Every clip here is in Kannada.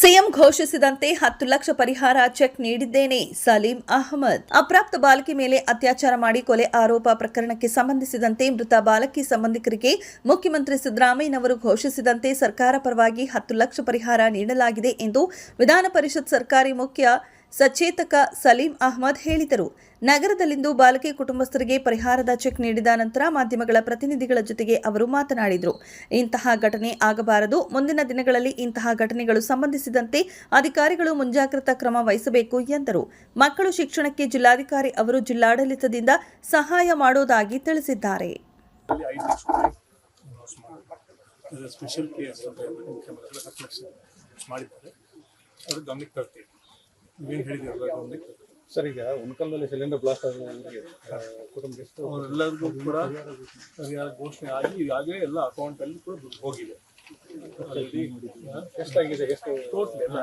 ಸಿಎಂ ಘೋಷಿಸಿದಂತೆ 10 ಲಕ್ಷ ಪರಿಹಾರ ಚೆಕ್ ನೀಡಿದ್ದೇನೆ. ಸಲೀಂ ಅಹಮದ್. ಅಪ್ರಾಪ್ತ ಬಾಲಕಿ ಮೇಲೆ ಅತ್ಯಾಚಾರ ಮಾಡಿ ಕೊಲೆ ಆರೋಪ ಪ್ರಕರಣಕ್ಕೆ ಸಂಬಂಧಿಸಿದಂತೆ ಮೃತ ಬಾಲಕಿ ಸಂಬಂಧಿಕರಿಗೆ ಮುಖ್ಯಮಂತ್ರಿ ಸಿದ್ದರಾಮಯ್ಯನವರು ಘೋಷಿಸಿದಂತೆ ಸರ್ಕಾರ ಪರವಾಗಿ 10 ಲಕ್ಷ ಪರಿಹಾರ ನೀಡಲಾಗಿದೆ ಎಂದು ವಿಧಾನ ಪರಿಷತ್ ಸರ್ಕಾರಿ ಮುಖ್ಯ ಸಚೇತಕ ಸಲೀಂ ಅಹಮದ್ ಹೇಳಿದರು. ನಗರದಲ್ಲಿಂದು ಬಾಲಕಿ ಕುಟುಂಬಸ್ಥರಿಗೆ ಪರಿಹಾರದ ಚೆಕ್ ನೀಡಿದ ನಂತರ ಮಾಧ್ಯಮಗಳ ಪ್ರತಿನಿಧಿಗಳ ಜೊತೆಗೆ ಅವರು ಮಾತನಾಡಿದರು. ಇಂತಹ ಘಟನೆ ಆಗಬಾರದು. ಮುಂದಿನ ದಿನಗಳಲ್ಲಿ ಇಂತಹ ಘಟನೆಗಳು ಸಂಬಂಧಿಸಿದಂತೆ ಅಧಿಕಾರಿಗಳು ಮುಂಜಾಗ್ರತಾ ಕ್ರಮ ವಹಿಸಬೇಕು ಎಂದರು. ಮಕ್ಕಳು ಶಿಕ್ಷಣಕ್ಕೆ ಜಿಲ್ಲಾಧಿಕಾರಿ ಅವರು ಜಿಲ್ಲಾಡಳಿತದಿಂದ ಸಹಾಯ ಮಾಡೋದಾಗಿ ತಿಳಿಸಿದ್ದಾರೆ. ಸರ್, ಈಗ ಉಣಕಲ್ನಲ್ಲಿ ಸಿಲಿಂಡರ್ ಬ್ಲಾಸ್ಟ್ ಕುಟುಂಬಸ್ಥರು ಅವರೆಲ್ಲರಿಗೂ ಕೂಡ ಪರಿಹಾರ ಘೋಷಣೆ ಆಗಿ ಈಗಾಗಲೇ ಎಲ್ಲ ಅಕೌಂಟ್ ಅಲ್ಲಿ ಕೂಡ ದುಡ್ಡು ಹೋಗಿದೆ. ಎಷ್ಟಾಗಿದೆ? ಎಷ್ಟು ಟೋಟಲ್ ಎಲ್ಲ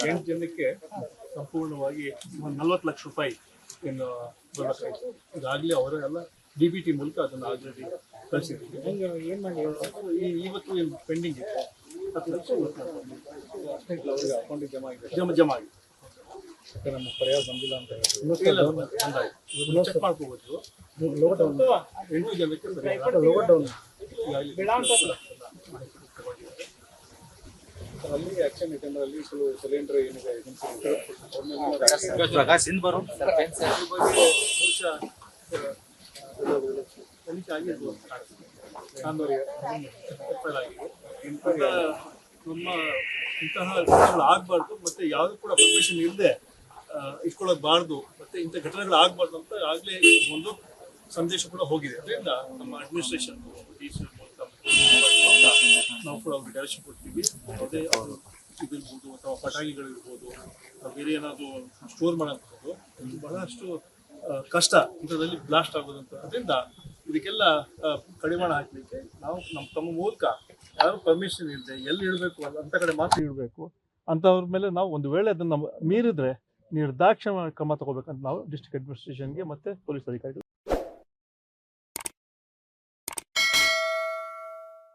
8 ಜನಕ್ಕೆ ಸಂಪೂರ್ಣವಾಗಿ 40 ಲಕ್ಷ ರೂಪಾಯಿ ಏನು ಬರಬೇಕಾಯ್ತು. ಈಗಾಗಲೇ ಅವರೆಲ್ಲ DBT ಮೂಲಕ ಅದನ್ನು ಆಲ್ರೆಡಿ ಕಳಿಸಿದ್ದೀವಿ. ಏನು ಮಾಡಿ ಇವತ್ತು ಏನು ಪೆಂಡಿಂಗ್ ಇದೆ 10 ಲಕ್ಷ ಅವರಿಗೆ ಅಕೌಂಟಿಗೆ ಜಮಾ ಆಗಿದೆ. ನಮ್ಮ ಪರಿಹಾರ ಬಂದಿಲ್ಲ ಅಂತ ಚೆಕ್ ಮಾಡ್ಕೋಬಹುದು. 8 ಜನಕ್ಕೆ ಅಲ್ಲಿ ಆಕ್ಷನ್ ಇಟ್ಟಲ್ಲಿ ಸಿಲಿಂಡರ್ ಏನಿದೆ ತನಿಖೆ ಆಗಿರ್ಬೋದು. ನಮ್ಮ ಇಂತಹ ಘಟನೆಗಳು ಆಗಬಾರ್ದು, ಮತ್ತೆ ಯಾವುದು ಕೂಡ ಪರ್ಮಿಷನ್ ಇಲ್ಲದೆ ಇಟ್ಕೊಳ್ಳೋಕ್ಬಾರ್ದು, ಮತ್ತೆ ಇಂಥ ಘಟನೆಗಳು ಆಗಬಾರ್ದು ಅಂತ ಆಗಲೇ ಒಂದು ಸಂದೇಶ ಕೂಡ ಹೋಗಿದೆ. ಅದರಿಂದ ನಮ್ಮ ಅಡ್ಮಿನಿಸ್ಟ್ರೇಷನ್ ನಾವು ಕೂಡ ಅವ್ರಿಗೆ ಡೈರೆಕ್ಷನ್ ಕೊಡ್ತೀವಿ. ಅದೇ ಇದಿರ್ಬೋದು ಅಥವಾ ಪಟಾಕಿಗಳಿರ್ಬೋದು, ಬೇರೆ ಏನಾದರೂ ಸ್ಟೋರ್ ಮಾಡೋದು ಬಹಳಷ್ಟು ಕಷ್ಟ ಇಂಥದ್ರಲ್ಲಿ ಬ್ಲಾಸ್ಟ್ ಆಗೋದಂತ. ಅದರಿಂದ ಇದಕ್ಕೆಲ್ಲ ಕಡಿವಾಣ ಹಾಕಲಿಕ್ಕೆ ನಾವು ತಮ್ಮ ಮೂಲಕ ಯಾರು ಪರ್ಮಿಷನ್ ಇಲ್ಲದೆ ಎಲ್ಲಿ ಇಡಬೇಕು ಅಂತ ಕಡೆ ಮಾತ್ರ ಇಡಬೇಕು. ಅಂಥವ್ರ ಮೇಲೆ ನಾವು ಒಂದು ವೇಳೆ ಅದನ್ನು ಮೀರಿದ್ರೆ ನಿರ್ದಾಕ್ಷಿಣ್ಯ ಕ್ರಮ ತಗೋಬೇಕಂತ ನಾವು ಡಿಸ್ಟ್ರಿಕ್ಟ್ ಅಡ್ಮಿನಿಸ್ಟ್ರೇಷನ್ಗೆ ಮತ್ತು ಪೊಲೀಸ್ ಅಧಿಕಾರಿಗಳು